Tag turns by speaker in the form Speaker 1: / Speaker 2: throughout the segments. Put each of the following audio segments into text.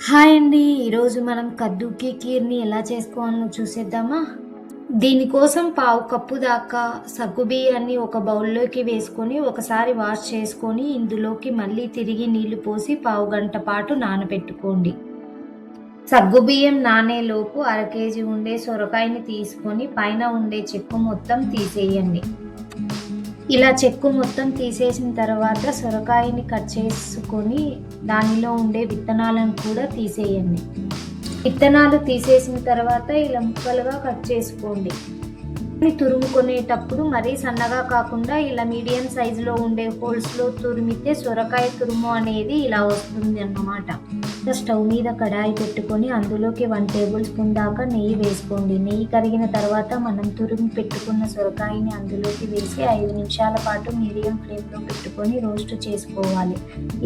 Speaker 1: Hi అండి. ఈరోజు మనం కద్దుకి కీర్‌ని ఎలా చేసుకోవాలో చూసేద్దామా? దీనికోసం పావు కప్పు దాకా సగ్గుబియ్యాన్ని ఒక బౌల్‌లోకి వేసుకొని, ఒకసారి వాష్ చేసుకొని, ఇందులోకి మళ్ళీ తిరిగి నీళ్లు పోసి పావుగంట పాటు నానబెట్టుకోండి. సగ్గుబియ్యం నానేలోపు అర కేజీ ఉండే సొరకాయని తీసుకొని పైన ఉండే చెక్కు మొత్తం తీసేయండి. ఇలా చెక్కు మొత్తం తీసేసిన తర్వాత సొరకాయని కట్ చేసుకొని దానిలో ఉండే విత్తనాలను కూడా తీసేయండి. విత్తనాలు తీసేసిన తర్వాత ఇలా ముక్కలుగా కట్ చేసుకోండి. తురుముకునేటప్పుడు మరీ సన్నగా కాకుండా ఇలా మీడియం సైజులో ఉండే హోల్స్లో తురిమితే సొరకాయ తురుము అనేది ఇలా వస్తుంది అన్నమాట. స్టవ్ మీద కడాయి పెట్టుకొని అందులోకి 1 టేబుల్ స్పూన్ దాకా నెయ్యి వేసుకోండి. నెయ్యి కరిగిన తర్వాత మనం తురిమి పెట్టుకున్న సొరకాయని అందులోకి వేసి 5 నిమిషాల పాటు మీడియం ఫ్లేమ్లో పెట్టుకొని రోస్ట్ చేసుకోవాలి.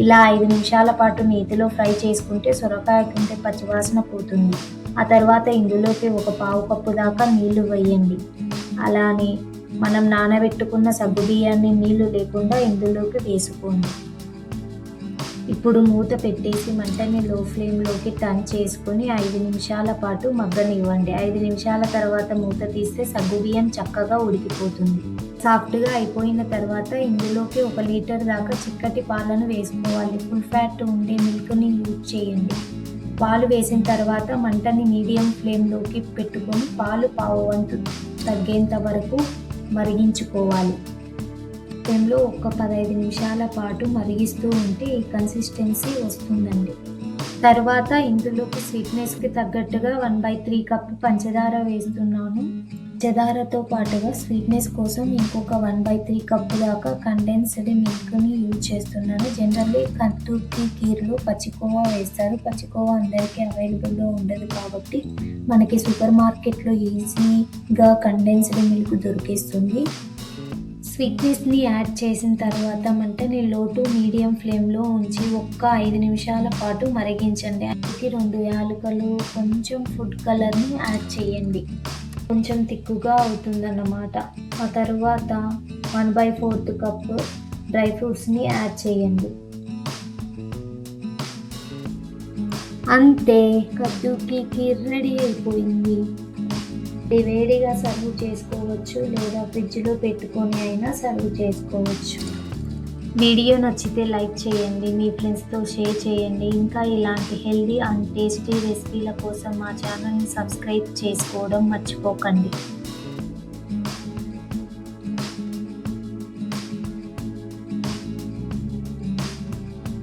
Speaker 1: ఇలా 5 నిమిషాల పాటు నేతిలో ఫ్రై చేసుకుంటే సొరకాయకు ఉండే పచ్చివాసన పోతుంది. ఆ తర్వాత ఇందులోకి ఒక పావు కప్పు దాకా నీళ్లు వేయండి. అలానే మనం నానబెట్టుకున్న సగ్గుబియ్యాన్ని నీళ్లు లేకుండా ఇందులోకి వేసుకోండి. ఇప్పుడు మూత పెట్టేసి మంటని లో ఫ్లేమ్లోకి టర్న్ చేసుకొని 5 నిమిషాల పాటు మగ్గనివ్వండి. 5 నిమిషాల తర్వాత మూత తీస్తే సగ్గుబియ్యం చక్కగా ఉడికిపోతుంది. సాఫ్ట్గా అయిపోయిన తర్వాత ఇందులోకి 1 లీటర్ దాకా చిక్కటి పాలను వేసుకోవాలి. ఫుల్ ఫ్యాట్ ఉండే మిల్క్ని యూజ్ చేయండి. పాలు వేసిన తర్వాత మంటని మీడియం ఫ్లేమ్లోకి పెట్టుకొని పాలు పావు వంతు తగ్గేంత వరకు మరిగించుకోవాలి. ఫ్లేమ్లో ఒక 15 నిమిషాల పాటు మరిగిస్తూ ఉంటే ఈ కన్సిస్టెన్సీ వస్తుందండి. తర్వాత ఇందులోకి స్వీట్నెస్కి తగ్గట్టుగా 1/3 కప్పు పంచదార వేస్తున్నాను. పంచదారతో పాటుగా స్వీట్నెస్ కోసం ఇంకొక 1/3 కప్పు దాకా కండెన్స్డ్ మిల్క్ని యూజ్ చేస్తున్నాను. జనరల్లీ కద్దుకి కీర్లో పచ్చికోవా వేస్తారు. పచ్చికోవా అందరికీ అవైలబుల్లో ఉండదు కాబట్టి మనకి సూపర్ మార్కెట్లో ఈజీగా కండెన్స్డ్ మిల్క్ దొరికేస్తుంది. స్వీట్నెస్ని యాడ్ చేసిన తర్వాత మంటని లో టు మీడియం ఫ్లేమ్లో ఉంచి ఒక్క 5 నిమిషాల పాటు మరిగించండి. అందుకే 2 యాలకులు, కొంచెం ఫుడ్ కలర్ని యాడ్ చేయండి. కొంచెం తిక్కుగా అవుతుందన్నమాట. ఆ తర్వాత 1/4 కప్పు డ్రై ఫ్రూట్స్ని యాడ్ చేయండి. అంతే, కద్దుకి కీర్ రెడీ అయిపోయింది. వేడిగా సర్వ్ చేసుకోవచ్చు లేదా ఫ్రిడ్జ్లో పెట్టుకొని అయినా సర్వ్ చేసుకోవచ్చు. వీడియో నచ్చితే లైక్ చేయండి, మీ ఫ్రెండ్స్తో షేర్ చేయండి. ఇంకా ఇలాంటి హెల్దీ అండ్ టేస్టీ రెసిపీల కోసం మా ఛానల్ని సబ్స్క్రైబ్ చేసుకోవడం మర్చిపోకండి.